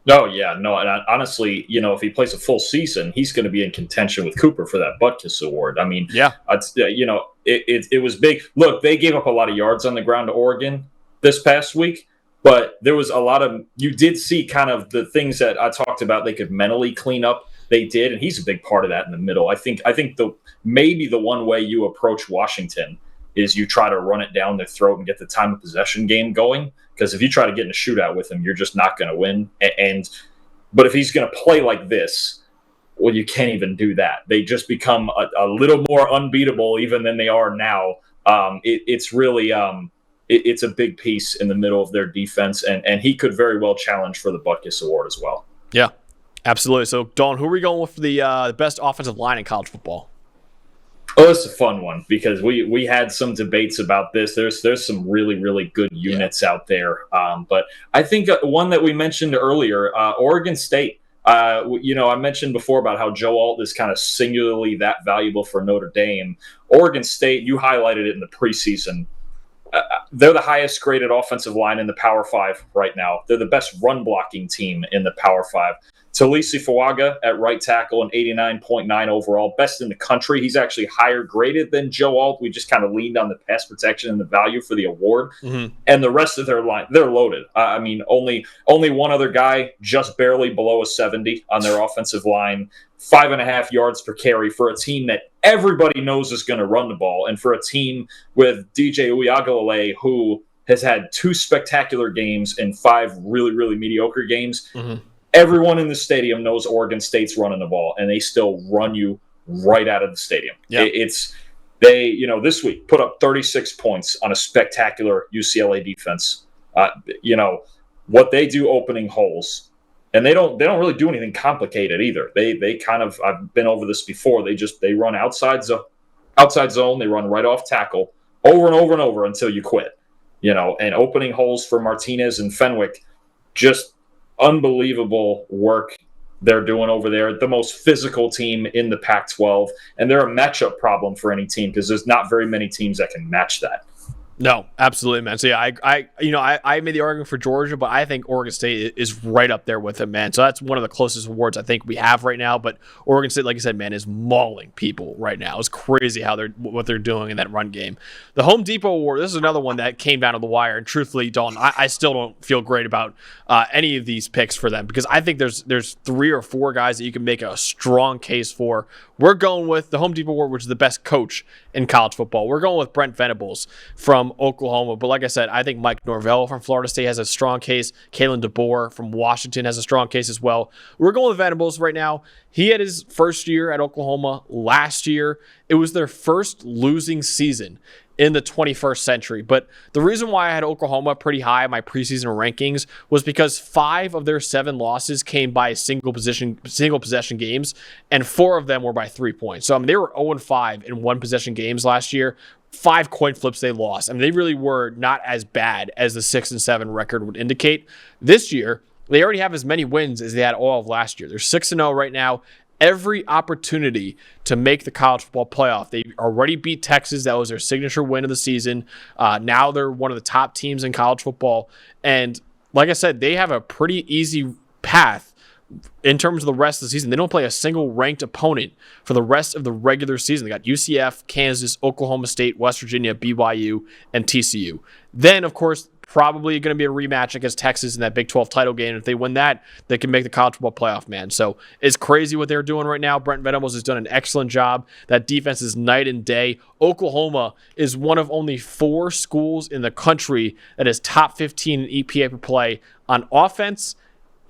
No, yeah, no, and honestly, if he plays a full season, he's going to be in contention with Cooper for that Butkus Award. I mean, yeah, it was big. Look, they gave up a lot of yards on the ground to Oregon this past week. But there was a lot of, you did see kind of the things that I talked about they could mentally clean up. They did, and he's a big part of that in the middle. I think maybe the one way you approach Washington is you try to run it down their throat and get the time of possession game going. Because if you try to get in a shootout with him, you're just not going to win. But if he's going to play like this, well, you can't even do that. They just become a little more unbeatable even than they are now. It's really it's a big piece in the middle of their defense, and he could very well challenge for the Butkus Award as well. Yeah, absolutely. So, Dawn, who are we going with for the best offensive line in college football? Oh, it's a fun one because we had some debates about this. There's some really, really good units out there. But I think one that we mentioned earlier, Oregon State. I mentioned before about how Joe Alt is kind of singularly that valuable for Notre Dame. Oregon State, you highlighted it in the preseason. They're the highest graded offensive line in the Power 5 right now. They're the best run blocking team in the Power 5. Talisi Fuaga at right tackle, an 89.9 overall, best in the country. He's actually higher graded than Joe Alt. We just kind of leaned on the pass protection and the value for the award. Mm-hmm. And the rest of their line, they're loaded. I mean, only one other guy just barely below a 70 on their offensive line. 5.5 yards per carry for a team that everybody knows is going to run the ball. And for a team with DJ Uiagalelei, who has had 2 spectacular games and 5 really, really mediocre games, everyone in the stadium knows Oregon State's running the ball, and they still run you right out of the stadium. Yeah. They this week put up 36 points on a spectacular UCLA defense. What they do opening holes. And they don't really do anything complicated either. They kind of, I've been over this before. They run outside zone. They run right off tackle over and over and over until you quit. And opening holes for Martinez and Fenwick, just unbelievable work they're doing over there. The most physical team in the Pac-12, and they're a matchup problem for any team because there's not very many teams that can match that. No, absolutely, man. So yeah, I made the argument for Georgia, but I think Oregon State is right up there with it, man. So that's one of the closest awards I think we have right now. But Oregon State, like I said, man, is mauling people right now. It's crazy what they're doing in that run game. The Home Depot Award. This is another one that came down to the wire, and truthfully, Dalton, I still don't feel great about any of these picks for them because I think there's 3 or 4 guys that you can make a strong case for. We're going with the Home Depot Award, which is the best coach in college football. We're going with Brent Venables from Oklahoma. But like I said, I think Mike Norvell from Florida State has a strong case. Kalen DeBoer from Washington has a strong case as well. We're going with Venables right now. He had his first year at Oklahoma last year. It was their first losing season in the 21st century. But the reason why I had Oklahoma pretty high in my preseason rankings was because 5 of their 7 losses came by single possession games, and 4 of them were by 3 points. So I mean, they were 0-5 in one possession games last year. 5 coin flips they lost. I mean, they really were not as bad as the 6-7 record would indicate. This year, they already have as many wins as they had all of last year. They're 6-0 right now. Every opportunity to make the college football playoff. They already beat Texas. That was their signature win of the season. Now they're one of the top teams in college football. And like I said, they have a pretty easy path in terms of the rest of the season. They don't play a single ranked opponent for the rest of the regular season. They got UCF, Kansas, Oklahoma State, West Virginia, BYU, and TCU. Then, of course, probably going to be a rematch against Texas in that Big 12 title game. If they win that, they can make the college football playoff, man. So it's crazy what they're doing right now. Brent Venables has done an excellent job. That defense is night and day. Oklahoma is one of only 4 schools in the country that is top 15 in EPA per play on offense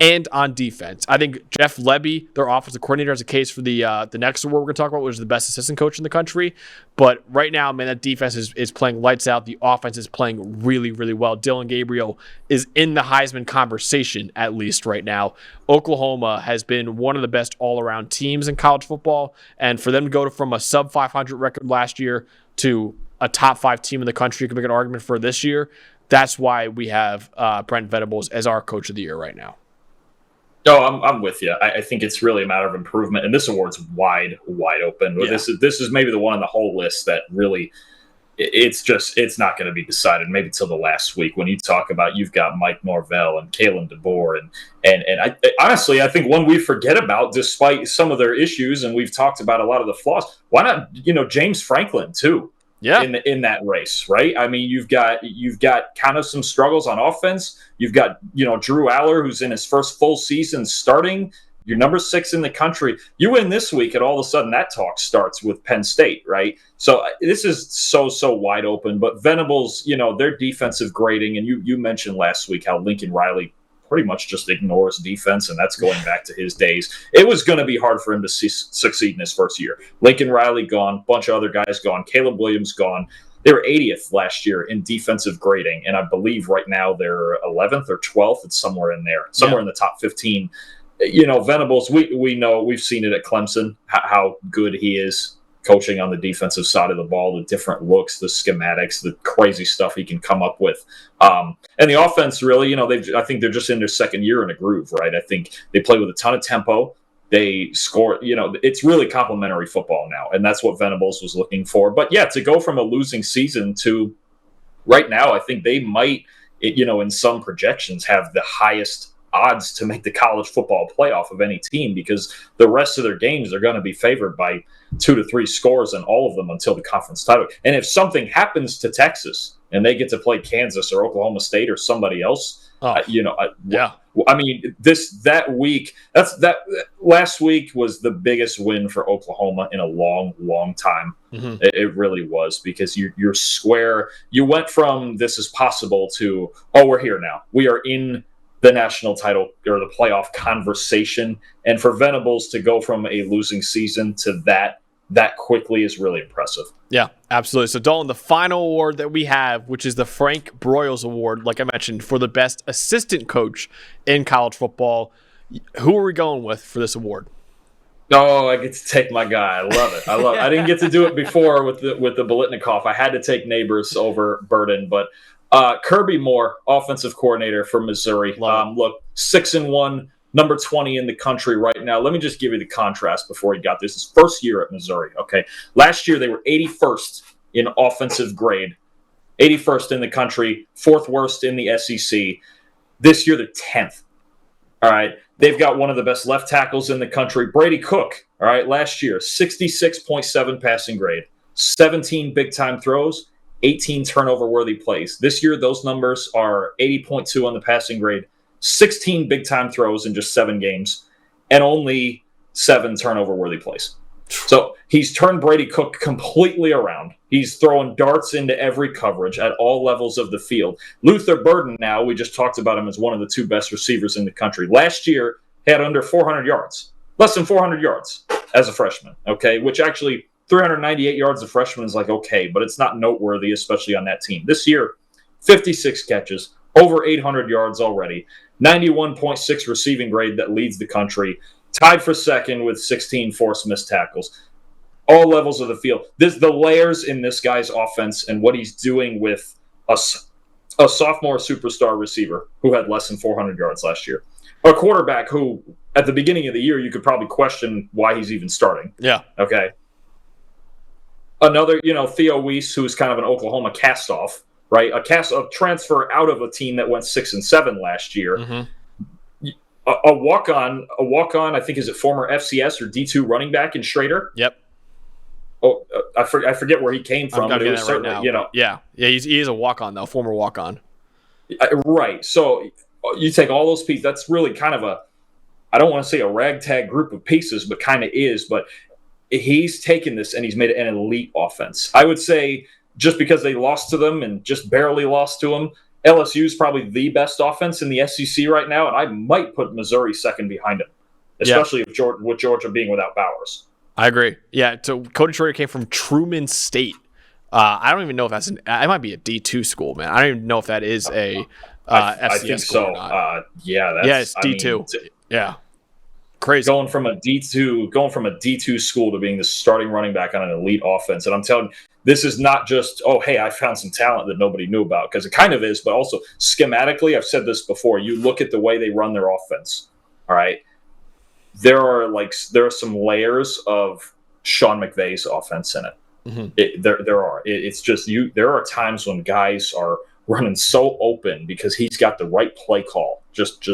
and on defense. I think Jeff Lebby, their offensive coordinator, has a case for the next award we're going to talk about, which is the best assistant coach in the country. But right now, man, that defense is playing lights out. The offense is playing really, really well. Dylan Gabriel is in the Heisman conversation, at least right now. Oklahoma has been one of the best all-around teams in college football. And for them to go from a sub-500 record last year to a top 5 team in the country, you can make an argument for this year. That's why we have Brent Venables as our coach of the year right now. No, I'm with you. I think it's really a matter of improvement, and this award's wide open. Yeah. This is maybe the one on the whole list that really, it's not going to be decided maybe till the last week when you talk about you've got Mike Norvell and Kalen DeBoer and I honestly I think one we forget about despite some of their issues, and we've talked about a lot of the flaws. Why not James Franklin too? Yeah. In that race, right? I mean, you've got kind of some struggles on offense. You've got, Drew Aller, who's in his first full season starting. You're number 6 in the country. You win this week, and all of a sudden that talk starts with Penn State, right? So this is so wide open. But Venables, their defensive grading, and you mentioned last week how Lincoln Riley pretty much just ignores defense, and that's going back to his days. It was going to be hard for him to succeed in his first year. Lincoln Riley gone, bunch of other guys gone, Caleb Williams gone. They were 80th last year in defensive grading, and I believe right now they're 11th or 12th. It's somewhere in there, somewhere in the top 15. Venables, we know, we've seen it at Clemson, how good he is coaching on the defensive side of the ball, the different looks, the schematics, the crazy stuff he can come up with. And the offense really, I think they're just in their second year in a groove, right? I think they play with a ton of tempo. They score, it's really complimentary football now. And that's what Venables was looking for. But yeah, to go from a losing season to right now, I think they might, in some projections have the highest odds to make the college football playoff of any team, because the rest of their games are going to be favored by 2 to 3 scores in all of them until the conference title. And if something happens to Texas and they get to play Kansas or Oklahoma State or somebody else, yeah. I mean, that week, last week was the biggest win for Oklahoma in a long time. Mm-hmm. It really was, because you're square. You went from this is possible to, we're here now. We are in the national title or the playoff conversation. And for Venables to go from a losing season to that quickly is really impressive. Yeah, absolutely. So Dalton, the final award that we have, which is the Frank Broyles Award, like I mentioned, for the best assistant coach in college football. Who are we going with for this award? Oh, I get to take my guy. I love it. I didn't get to do it before with the Biletnikoff. I had to take Neighbors over Burden, but Kirby Moore, offensive coordinator for Missouri. Look, 6-1, number 20 in the country right now. Let me just give you the contrast before he got this. His first year at Missouri, okay? Last year, they were 81st in offensive grade. 81st in the country, 4th worst in the SEC. This year, they're 10th. All right. They've got one of the best left tackles in the country, Brady Cook. All right. Last year, 66.7 passing grade, 17 big time throws, 18 turnover worthy plays. This year, those numbers are 80.2 on the passing grade, 16 big time throws in just 7 games, and only 7 turnover worthy plays. So he's turned Brady Cook completely around. He's throwing darts into every coverage at all levels of the field. Luther Burden now, we just talked about him as one of the 2 best receivers in the country. Last year, he had under 400 yards, less than 400 yards as a freshman, okay, which actually 398 yards as a freshman is like okay, but it's not noteworthy, especially on that team. This year, 56 catches, over 800 yards already, 91.6 receiving grade that leads the country, tied for second with 16 forced missed tackles. All levels of the field. The layers in this guy's offense and what he's doing with a sophomore superstar receiver who had less than 400 yards last year. A quarterback who, at the beginning of the year, you could probably question why he's even starting. Yeah. Okay. Another, Theo Weiss, who's kind of an Oklahoma cast-off, right? A transfer out of a team that went 6-7 last year. Mm-hmm. A walk-on. I think is it former FCS or D2 running back in Schrader. Yep. Oh, I forget where he came from. I'm but it was right now. Yeah. He is a walk-on though, former walk-on. Right. So you take all those pieces. That's really kind of I don't want to say a ragtag group of pieces, but kind of is. But he's taken this and he's made it an elite offense. I would say just because they lost to them and just barely lost to them, LSU is probably the best offense in the SEC right now, and I might put Missouri second behind him, especially with Georgia being without Bowers. I agree. Yeah, so Cody Schrader came from Truman State. I don't even know if that's it might be a D2 school, man. I don't even know if that is a FCS I think school so. or not. It's D2. Yeah. Crazy. Going from a D2 school to being the starting running back on an elite offense. And I'm telling you, this is not just, hey, I found some talent that nobody knew about, because it kind of is, but also schematically, I've said this before, you look at the way they run their offense, all right? There are some layers of Sean McVay's offense in it. Mm-hmm. There are. It's just there are times when guys are running so open because he's got the right play call, just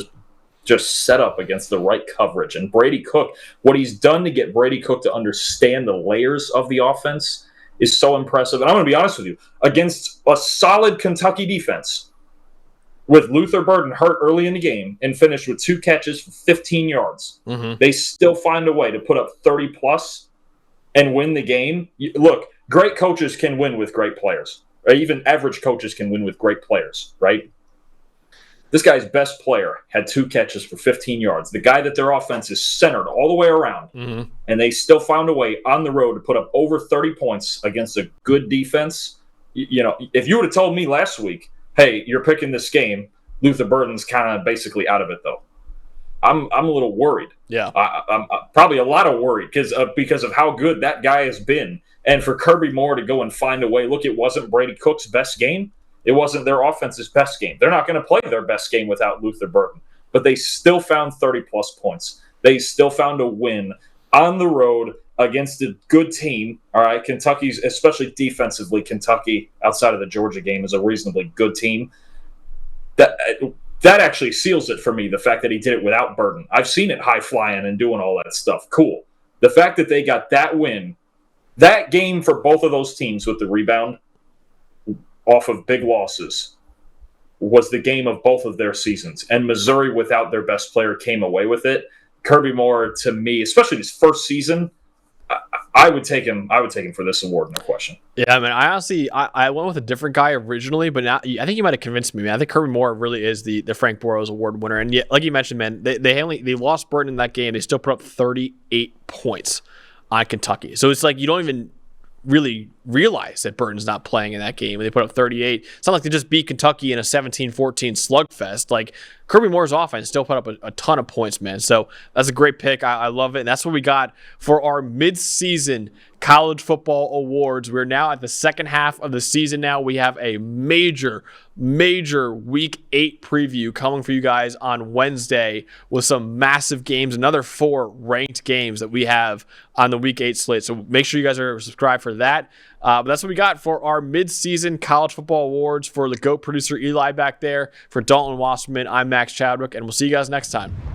set up against the right coverage. And Brady Cook, what he's done to get Brady Cook to understand the layers of the offense is so impressive. And I'm going to be honest with you, against a solid Kentucky defense, with Luther Burden hurt early in the game and finished with 2 catches for 15 yards, they still find a way to put up 30-plus and win the game. Look, great coaches can win with great players. Right? Even average coaches can win with great players, right? This guy's best player had 2 catches for 15 yards. The guy that their offense is centered all the way around, and they still found a way on the road to put up over 30 points against a good defense. If you would have told me last week, hey, you're picking this game, Luther Burden's kind of basically out of it, though. I'm a little worried. Yeah, I'm probably a lot of worried because of how good that guy has been, and for Kirby Moore to go and find a way. Look, it wasn't Brady Cook's best game. It wasn't their offense's best game. They're not going to play their best game without Luther Burden. But they still found 30-plus points. They still found a win on the road against a good team. All right, Kentucky's, especially defensively, Kentucky, outside of the Georgia game, is a reasonably good team. That actually seals it for me, the fact that he did it without Burden. I've seen it high-flying and doing all that stuff. Cool. The fact that they got that win, that game for both of those teams with the rebound, off of big losses, was the game of both of their seasons. And Missouri, without their best player, came away with it. Kirby Moore, to me, especially his first season, I would take him for this award, no question. Yeah, man. I honestly, I went with a different guy originally, but now I think you might have convinced me, man. I think Kirby Moore really is the Frank Boros Award winner. And yet, like you mentioned, man, they lost Burden in that game. They still put up 38 points on Kentucky. So it's like you don't even really realize that Burton's not playing in that game, and they put up 38. It's not like they just beat Kentucky in a 17-14 slugfest. Like, Kirby Moore's offense still put up a ton of points, man. So that's a great pick. I love it. And that's what we got for our mid-season college football awards. We're now at the second half of the season now. We have a major Week 8 preview coming for you guys on Wednesday with some massive games, another 4 ranked games that we have on the Week 8 slate. So make sure you guys are subscribed for that. But that's what we got for our mid-season college football awards. For the GOAT producer Eli back there, for Dalton Wasserman, I'm Max Chadwick, and we'll see you guys next time.